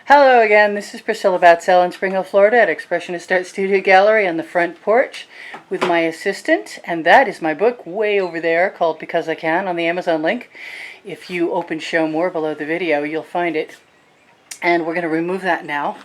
Hello again, this is Priscilla Batzell in Spring Hill, Florida at Expressionist Art Studio Gallery on the front porch with my assistant, and that is my book way over there called Because I Can on the Amazon link. If you open Show More below the video, you'll find it. And we're going to remove that now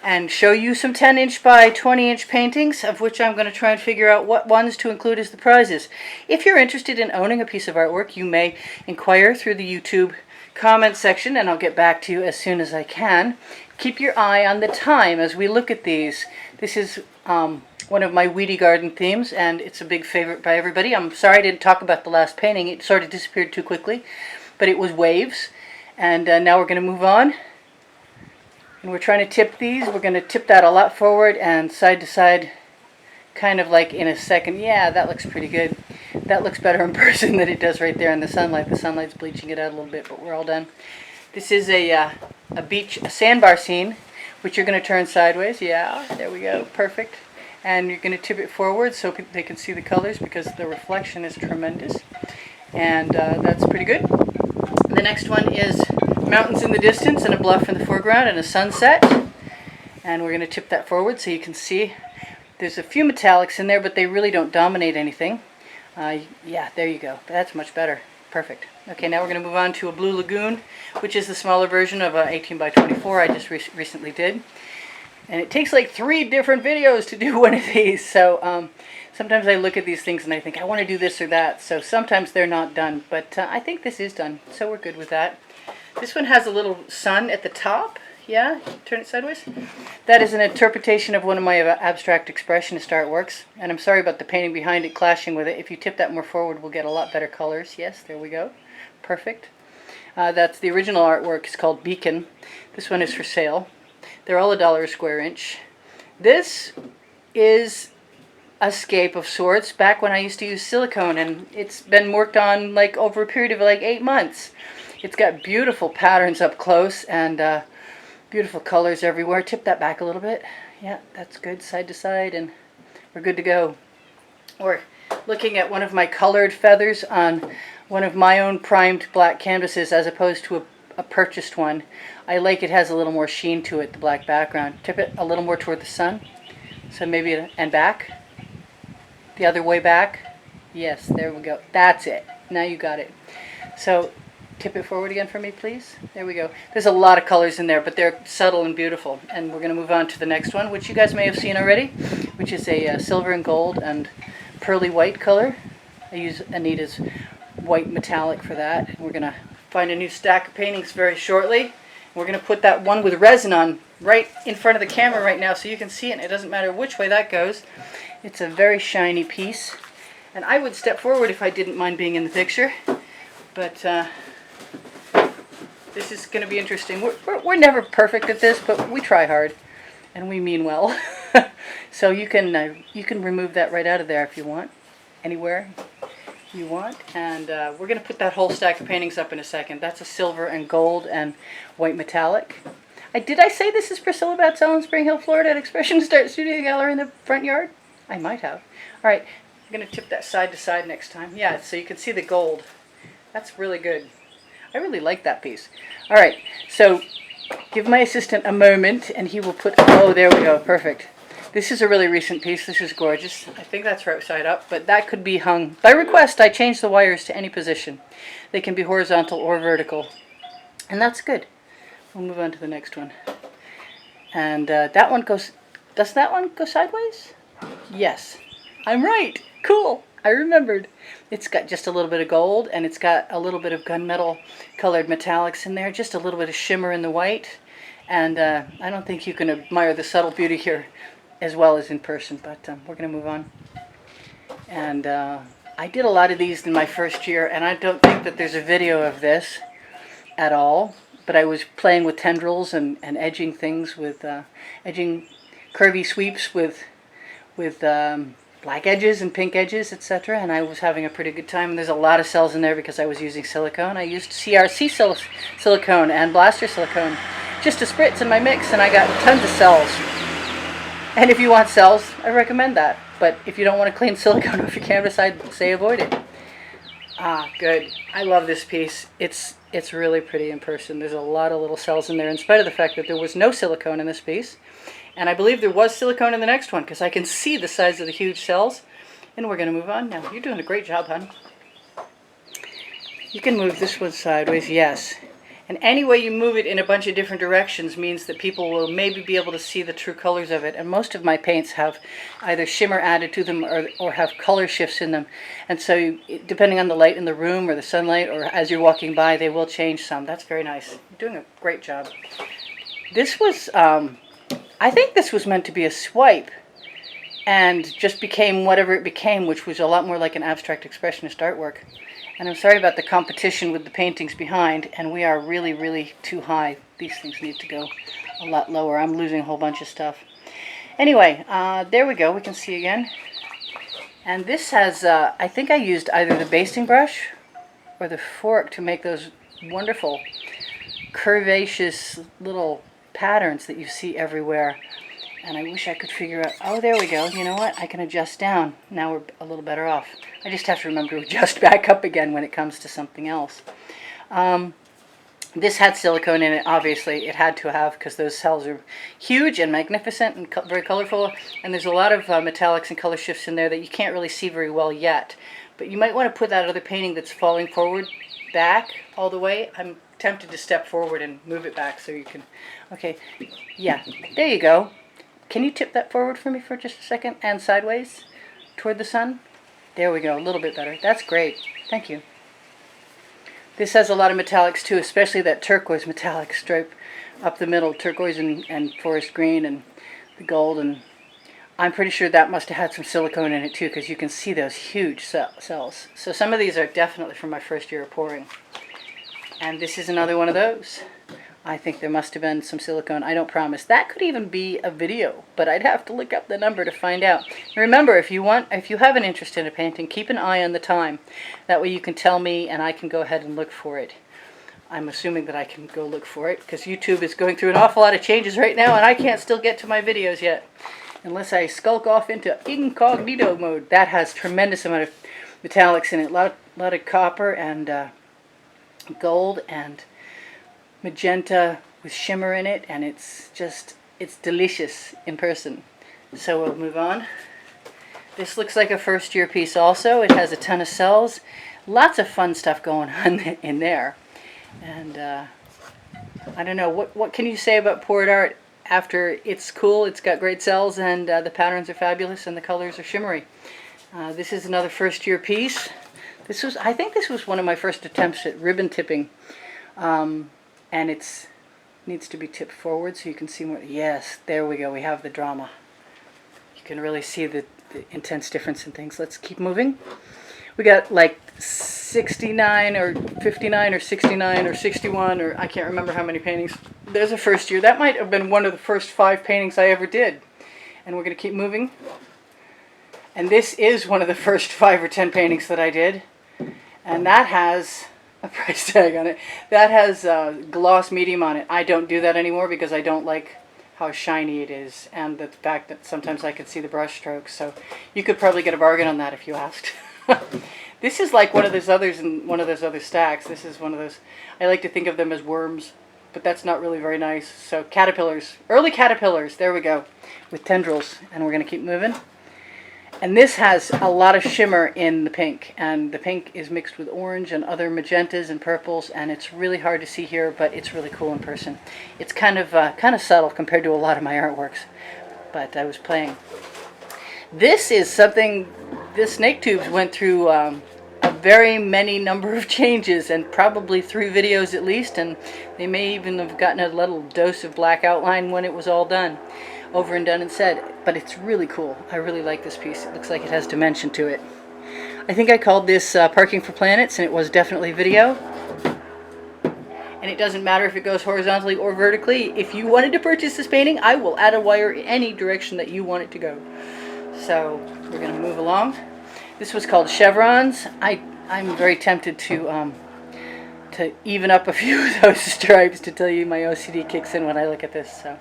and show you some 10-inch by 20-inch paintings, of which I'm going to try and figure out what ones to include as the prizes. If you're interested in owning a piece of artwork, you may inquire through the YouTube comment section, and I'll get back to you as soon as I can. Keep your eye on the time as we look at these. This is one of my weedy garden themes, and it's a big favorite by everybody. I'm sorry I didn't talk about the last painting. It sort of disappeared too quickly, but it was waves. And now we're going to move on. And we're trying to tip these. We're going to tip that a lot forward and side to side, kind of like in a second. Yeah, that looks pretty good. That looks better in person than it does right there in the sunlight. The sunlight's bleaching it out a little bit, but we're all done. This is a sandbar scene, which you're going to turn sideways. Yeah, there we go. Perfect. And you're going to tip it forward so they can see the colors because the reflection is tremendous. And that's pretty good. The next one is mountains in the distance and a bluff in the foreground and a sunset. And we're going to tip that forward so you can see. There's a few metallics in there, but they really don't dominate anything. Yeah, there you go. That's much better. Perfect. Okay, now we're going to move on to a blue lagoon, which is the smaller version of a 18 by 24 I just recently did. And it takes like 3 different videos to do one of these. So sometimes I look at these things and I think, I want to do this or that. So sometimes they're not done. But I think this is done. So we're good with that. This one has a little sun at the top. Yeah, turn it sideways. That is an interpretation of one of my abstract expressionist artworks. And I'm sorry about the painting behind it clashing with it. If you tip that more forward, we'll get a lot better colors. Yes, there we go. Perfect. That's the original artwork. It's called Beacon. This one is for sale. They're all $1 a square inch. This is a scape of sorts back when I used to use silicone, and it's been worked on like over a period of like 8 months. It's got beautiful patterns up close and beautiful colors everywhere. Tip that back a little bit. Yeah, that's good. Side to side, and we're good to go. We're looking at one of my colored feathers on one of my own primed black canvases as opposed to a purchased one. I like it has a little more sheen to it, the black background. Tip it a little more toward the sun. So maybe, and back. The other way back. Yes, there we go. That's it. Now you got it. So tip it forward again for me, please. There we go. There's a lot of colors in there, but they're subtle and beautiful. And we're going to move on to the next one, which you guys may have seen already, which is a silver and gold and pearly white color. I use Anita's white metallic for that. And we're going to find a new stack of paintings very shortly. We're going to put that one with resin on right in front of the camera right now so you can see it, and it doesn't matter which way that goes. It's a very shiny piece. And I would step forward if I didn't mind being in the picture. But this is going to be interesting. We're never perfect at this, but we try hard, and we mean well. So you can remove that right out of there if you want, anywhere you want. And we're going to put that whole stack of paintings up in a second. That's a silver and gold and white metallic. Did I say this is Priscilla Batzell in Spring Hill, Florida at Expressionist Art Studio Gallery in the front yard? I might have. All right, I'm going to tip that side to side next time. Yeah, so you can see the gold. That's really good. I really like that piece. All right, so give my assistant a moment, and he will put, oh, there we go, perfect. This is a really recent piece. This is gorgeous. I think that's right side up, but that could be hung. By request, I change the wires to any position. They can be horizontal or vertical, and that's good. We'll move on to the next one. And that one goes, does that one go sideways? Yes, I'm right. Cool, I remembered. It's got just a little bit of gold, and it's got a little bit of gunmetal colored metallics in there, just a little bit of shimmer in the white. And I don't think you can admire the subtle beauty here as well as in person, but we're going to move on. And I did a lot of these in my first year, and I don't think that there's a video of this at all, but I was playing with tendrils and edging things with, edging curvy sweeps with black edges and pink edges, etc. And I was having a pretty good time. And there's a lot of cells in there because I was using silicone. I used CRC silicone and blaster silicone just to spritz in my mix, and I got tons of cells. And if you want cells, I recommend that. But if you don't want to clean silicone off your canvas, I'd say avoid it. Ah, good. I love this piece. It's really pretty in person. There's a lot of little cells in there, in spite of the fact that there was no silicone in this piece. And I believe there was silicone in the next one, because I can see the size of the huge cells. And we're going to move on now. You're doing a great job, hon. You can move this one sideways, yes. And any way you move it in a bunch of different directions means that people will maybe be able to see the true colors of it. And most of my paints have either shimmer added to them or have color shifts in them. And so depending on the light in the room or the sunlight or as you're walking by, they will change some. That's very nice. You're doing a great job. This was, I think this was meant to be a swipe and just became whatever it became, which was a lot more like an abstract expressionist artwork. And I'm sorry about the competition with the paintings behind, and we are really, really too high. These things need to go a lot lower. I'm losing a whole bunch of stuff. Anyway, there we go. We can see again. And this has, I think I used either the basting brush or the fork to make those wonderful curvaceous little patterns that you see everywhere. And I wish I could figure out, oh, there we go. You know what? I can adjust down. Now we're a little better off. I just have to remember to adjust back up again when it comes to something else. This had silicone in it, obviously. It had to have, because those cells are huge and magnificent and very colorful. And there's a lot of metallics and color shifts in there that you can't really see very well yet. But you might want to put that other painting that's falling forward back all the way. I'm tempted to step forward and move it back so you can... Okay, yeah, there you go. Can you tip that forward for me for just a second and sideways toward the sun? There we go, a little bit better. That's great. Thank you. This has a lot of metallics too, especially that turquoise metallic stripe up the middle, turquoise and forest green and the gold. And I'm pretty sure that must have had some silicone in it too, because you can see those huge cells. So some of these are definitely from my first year of pouring. And this is another one of those. I think there must have been some silicone. I don't promise. That could even be a video, but I'd have to look up the number to find out. Remember, if you have an interest in a painting, keep an eye on the time. That way you can tell me and I can go ahead and look for it. I'm assuming that I can go look for it because YouTube is going through an awful lot of changes right now and I can't still get to my videos yet. Unless I skulk off into incognito mode. That has tremendous amount of metallics in it. A lot of copper and gold and magenta with shimmer in it, and it's delicious in person. So we'll move on. This looks like a first year piece also. It has a ton of cells, lots of fun stuff going on in there. And I don't know, what can you say about poured art after it's cool, it's got great cells, and the patterns are fabulous and the colors are shimmery. This is another first year piece. I think this was one of my first attempts at ribbon tipping. And it needs to be tipped forward so you can see more. Yes, there we go. We have the drama. You can really see the intense difference in things. Let's keep moving. We got like 69 or 59 or 69 or 61 or I can't remember how many paintings. There's a first year. That might have been one of the first 5 paintings I ever did. And we're going to keep moving. And this is one of the first 5 or 10 paintings that I did. And that has a price tag on it. That has gloss medium on it. I don't do that anymore because I don't like how shiny it is and the fact that sometimes I can see the brush strokes. So you could probably get a bargain on that if you asked. This is like one of those others in one of those other stacks. This is one of those, I like to think of them as worms, but that's not really very nice. So caterpillars, early caterpillars, there we go, with tendrils. And we're going to keep moving. And this has a lot of shimmer in the pink, and the pink is mixed with orange and other magentas and purples, and it's really hard to see here, but it's really cool in person. It's kind of subtle compared to a lot of my artworks, but I was playing. This is something, the snake tubes went through a very many number of changes, and probably 3 videos at least, and they may even have gotten a little dose of black outline when it was all done. Over and done and said, but it's really cool. I really like this piece. It looks like it has dimension to it. I think I called this Parking for Planets, and it was definitely video. And it doesn't matter if it goes horizontally or vertically. If you wanted to purchase this painting, I will add a wire in any direction that you want it to go. So we're going to move along. This was called Chevrons. I'm very tempted to even up a few of those stripes to tell you my OCD kicks in when I look at this. So.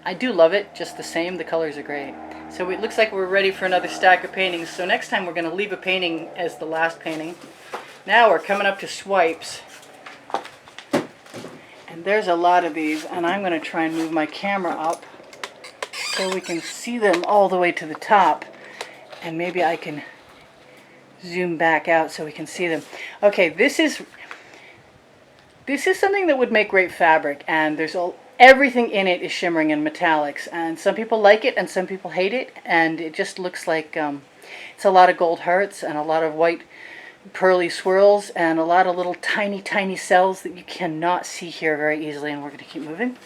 I do love it just the same. The colors are great. So it looks like we're ready for another stack of paintings. So next time we're going to leave a painting as the last painting. Now we're coming up to swipes. And there's a lot of these, and I'm going to try and move my camera up so we can see them all the way to the top. And maybe I can zoom back out so we can see them. Okay, this is something that would make great fabric, and everything in it is shimmering and metallics, and some people like it and some people hate it, and it just looks like it's a lot of gold hearts and a lot of white pearly swirls and a lot of little tiny cells that you cannot see here very easily, and we're going to keep moving.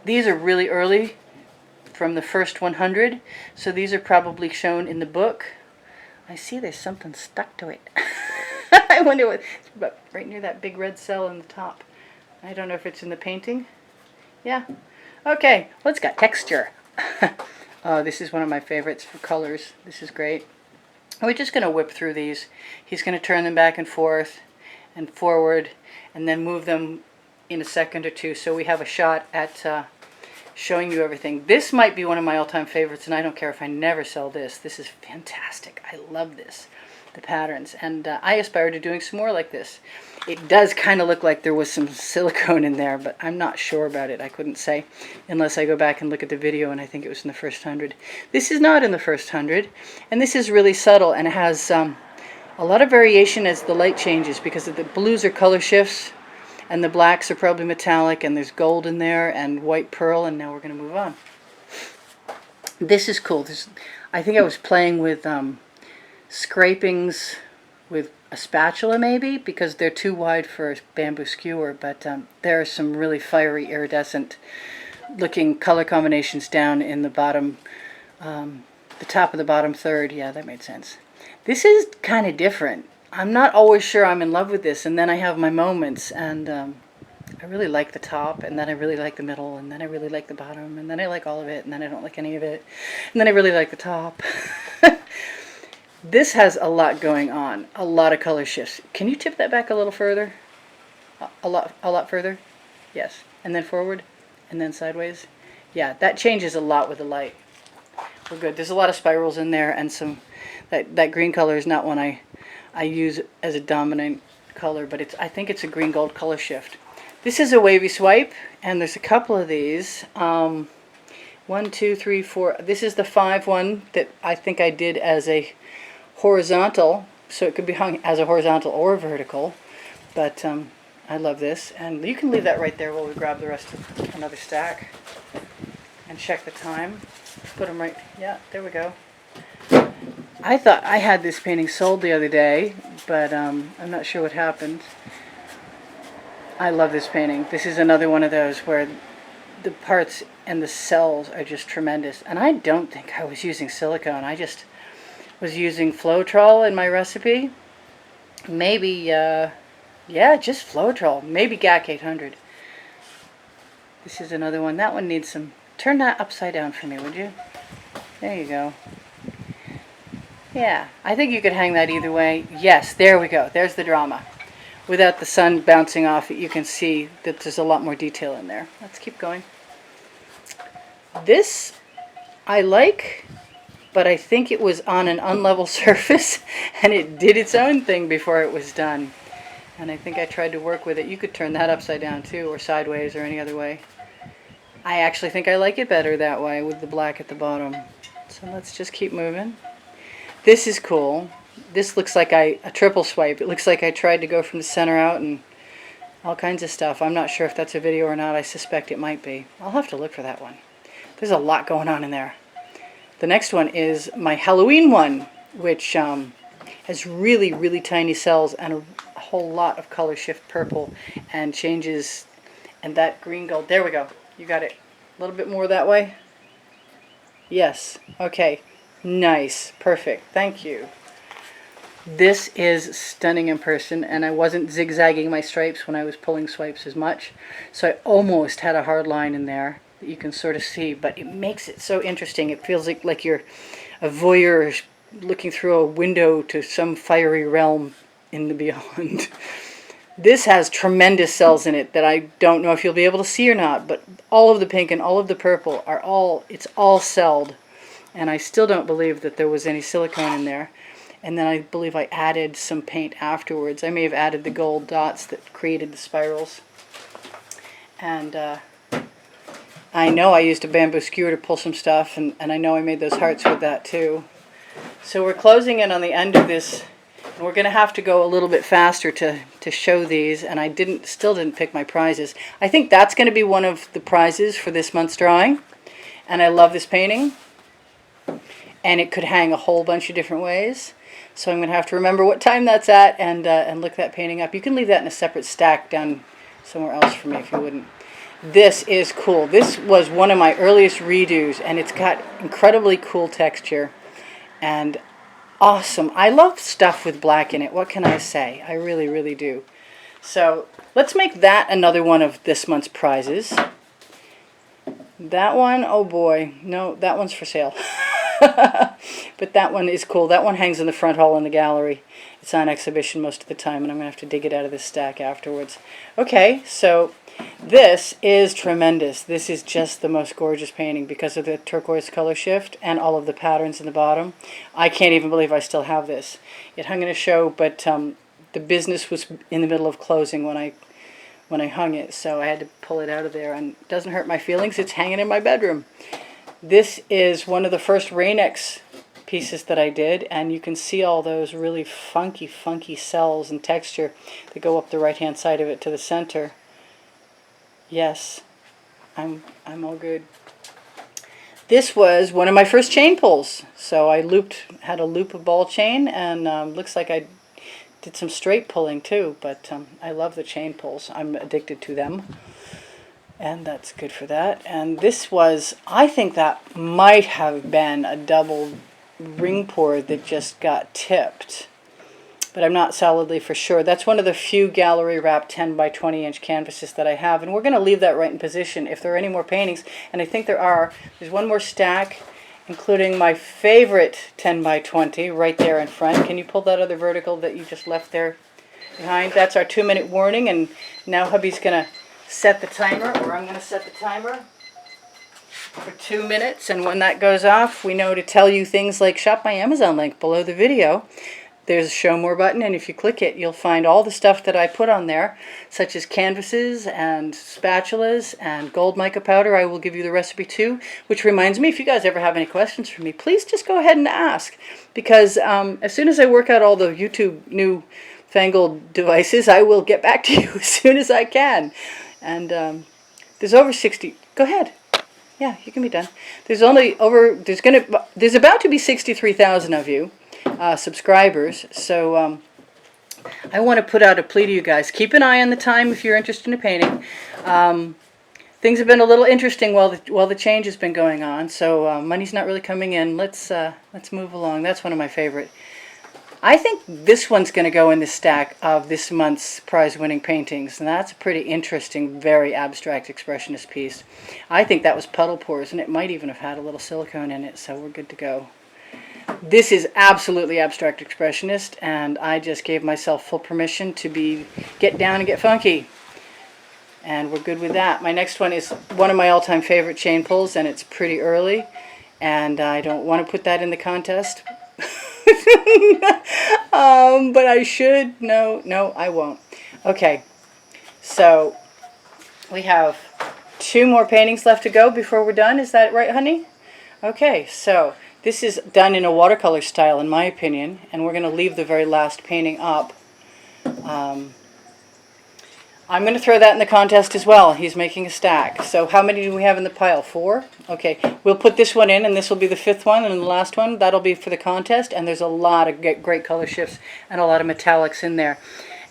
These are really early, from the first 100, so these are probably shown in the book. I see there's something stuck to it. I wonder what, it's right near that big red cell in the top. I don't know if it's in the painting. Yeah. Okay, well, it's got texture. Oh, this is one of my favorites for colors. This is great. We're just going to whip through these. He's going to turn them back and forth and forward and then move them in a second or two so we have a shot at showing you everything. This might be one of my all-time favorites, and I don't care if I never sell this. This is fantastic. I love this, the patterns, and I aspire to doing some more like this. It does kind of look like there was some silicone in there, but I'm not sure about it. I couldn't say unless I go back and look at the video, and I think it was in the first 100. This is not in the first 100, and this is really subtle, and it has a lot of variation as the light changes because the blues are color shifts, and the blacks are probably metallic, and there's gold in there, and white pearl, and now we're going to move on. This is cool. I think I was playing with scrapings with a spatula maybe, because they're too wide for a bamboo skewer, but there are some really fiery iridescent looking color combinations down in the bottom, the top of the bottom third. Yeah, that made sense. This is kind of different. I'm not always sure I'm in love with this, and then I have my moments, and I really like the top, and then I really like the middle, and then I really like the bottom, and then I like all of it, and then I don't like any of it, and then I really like the top. This has a lot going on, a lot of color shifts. Can you tip that back a little further? A lot further? Yes. And then forward, and then sideways. Yeah, that changes a lot with the light. We're good. There's a lot of spirals in there, and that green color is not one I use as a dominant color, but I think it's a green gold color shift. This is a wavy swipe, and there's a couple of these. 1, 2, 3, 4. This is the 5 one that I think I did as a horizontal, so it could be hung as a horizontal or vertical, but I love this, and you can leave that right there while we grab the rest of another stack and check the time. Put them right, yeah, there we go. I thought I had this painting sold the other day, but I'm not sure what happened. I love this painting. This is another one of those where the parts and the cells are just tremendous, and I don't think I was using silicone. I just was using Floetrol in my recipe. Maybe, yeah, just Floetrol. Maybe GAC 800. This is another one. That one needs some... Turn that upside down for me, would you? There you go. Yeah, I think you could hang that either way. Yes, there we go. There's the drama. Without the sun bouncing off it, you can see that there's a lot more detail in there. Let's keep going. This I like, but I think it was on an unlevel surface, and it did its own thing before it was done. And I think I tried to work with it. You could turn that upside down too, or sideways, or any other way. I actually think I like it better that way, with the black at the bottom. So let's just keep moving. This is cool. This looks like a triple swipe. It looks like I tried to go from the center out and all kinds of stuff. I'm not sure if that's a video or not. I suspect it might be. I'll have to look for that one. There's a lot going on in there. The next one is my Halloween one, which has really tiny cells and a whole lot of color shift purple and changes, and that green gold. There we go. You got it. A little bit more that way. Yes. Okay. Nice. Perfect. Thank you. This is stunning in person, and I wasn't zigzagging my stripes when I was pulling swipes as much, so I almost had a hard line in there that you can sort of see, but it makes it so interesting. It feels like you're a voyeur looking through a window to some fiery realm in the beyond. This has tremendous cells in it that I don't know if you'll be able to see or not, but all of the pink and all of the purple are it's all celled. and I still don't believe that there was any silicone in there. And then I believe I added some paint afterwards. I may have added the gold dots that created the spirals. And I know I used a bamboo skewer to pull some stuff, and I know I made those hearts with that too. So we're closing in on the end of this. And we're going to have to go a little bit faster to show these, and I still didn't pick my prizes. I think that's going to be one of the prizes for this month's drawing. And I love this painting. And it could hang a whole bunch of different ways. So I'm going to have to remember what time that's at and look that painting up. You can leave that in a separate stack down somewhere else for me if you wouldn't. This is cool. This was one of my earliest redos, and it's got incredibly cool texture and awesome. I love stuff with black in it. What can I say? I really, really do. So let's make that another one of this month's prizes. That one, oh boy, no, that one's for sale. But that one is cool. That one hangs in the front hall in the gallery. It's on exhibition most of the time, and I'm going to have to dig it out of this stack afterwards. Okay, so this is tremendous. This is just the most gorgeous painting because of the turquoise color shift and all of the patterns in the bottom. I can't even believe I still have this. It hung in a show, but the business was in the middle of closing when I hung it, so I had to pull it out of there, and it doesn't hurt my feelings. It's hanging in my bedroom. This is one of the first Rain-X pieces that I did, and you can see all those really funky cells and texture that go up the right-hand side of it to the center. Yes, I'm all good. This was one of my first chain pulls, so I had a loop of ball chain, and looks like I did some straight pulling too, but I love the chain pulls. I'm addicted to them. And that's good for that. And this was, I think that might have been a double ring pour that just got tipped. But I'm not solidly for sure. That's one of the few gallery wrapped 10 by 20 inch canvases that I have. And we're going to leave that right in position if there are any more paintings. And I think there are. There's one more stack, including my favorite 10 by 20 right there in front. Can you pull that other vertical that you just left there behind? That's our 2-minute warning. And now hubby's going to set the timer, or I'm going to set the timer for 2 minutes, and when that goes off, we know to tell you things like shop my Amazon link below the video. There's a show more button, and if you click it, you'll find all the stuff that I put on there, such as canvases and spatulas and gold mica powder. I will give you the recipe too, which reminds me, if you guys ever have any questions for me, please just go ahead and ask, because as soon as I work out all the YouTube new fangled devices, I will get back to you as soon as I can. And there's over 60. Go ahead. Yeah, you can be done. There's about to be 63,000 of you subscribers. So I want to put out a plea to you guys. Keep an eye on the time if you're interested in painting. Things have been a little interesting while the change has been going on. So money's not really coming in. Let's move along. That's one of my favorite. I think this one's going to go in the stack of this month's prize-winning paintings, and that's a pretty interesting, very abstract expressionist piece. I think that was puddle pours, and it might even have had a little silicone in it, so we're good to go. This is absolutely abstract expressionist, and I just gave myself full permission to get down and get funky. And we're good with that. My next one is one of my all-time favorite chain pulls, and it's pretty early, and I don't want to put that in the contest. But I should. No, I won't. Okay, so we have 2 more paintings left to go before we're done. Is that right, honey? Okay, so this is done in a watercolor style, in my opinion, and we're going to leave the very last painting up. I'm going to throw that in the contest as well. He's making a stack. So how many do we have in the pile? 4? Okay, we'll put this one in, and this will be the 5th one, and the last one, that'll be for the contest. And there's a lot of great color shifts and a lot of metallics in there.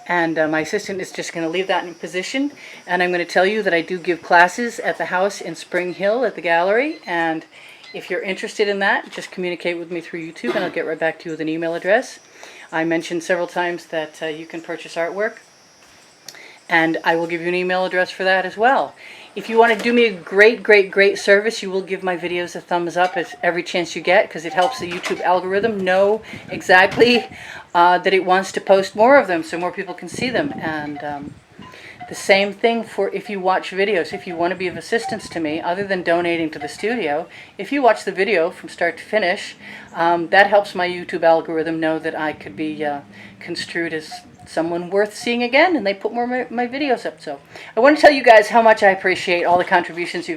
And my assistant is just going to leave that in position. And I'm going to tell you that I do give classes at the house in Spring Hill at the gallery. And if you're interested in that, just communicate with me through YouTube, and I'll get right back to you with an email address. I mentioned several times that you can purchase artwork, and I will give you an email address for that as well. If you want to do me a great service, you will give my videos a thumbs up every chance you get, because it helps the YouTube algorithm know exactly that it wants to post more of them so more people can see them. And The same thing for if you watch videos. If you want to be of assistance to me, other than donating to the studio, if you watch the video from start to finish, that helps my YouTube algorithm know that I could be construed as someone worth seeing again, and they put more of my videos up. So I want to tell you guys how much I appreciate all the contributions you've made.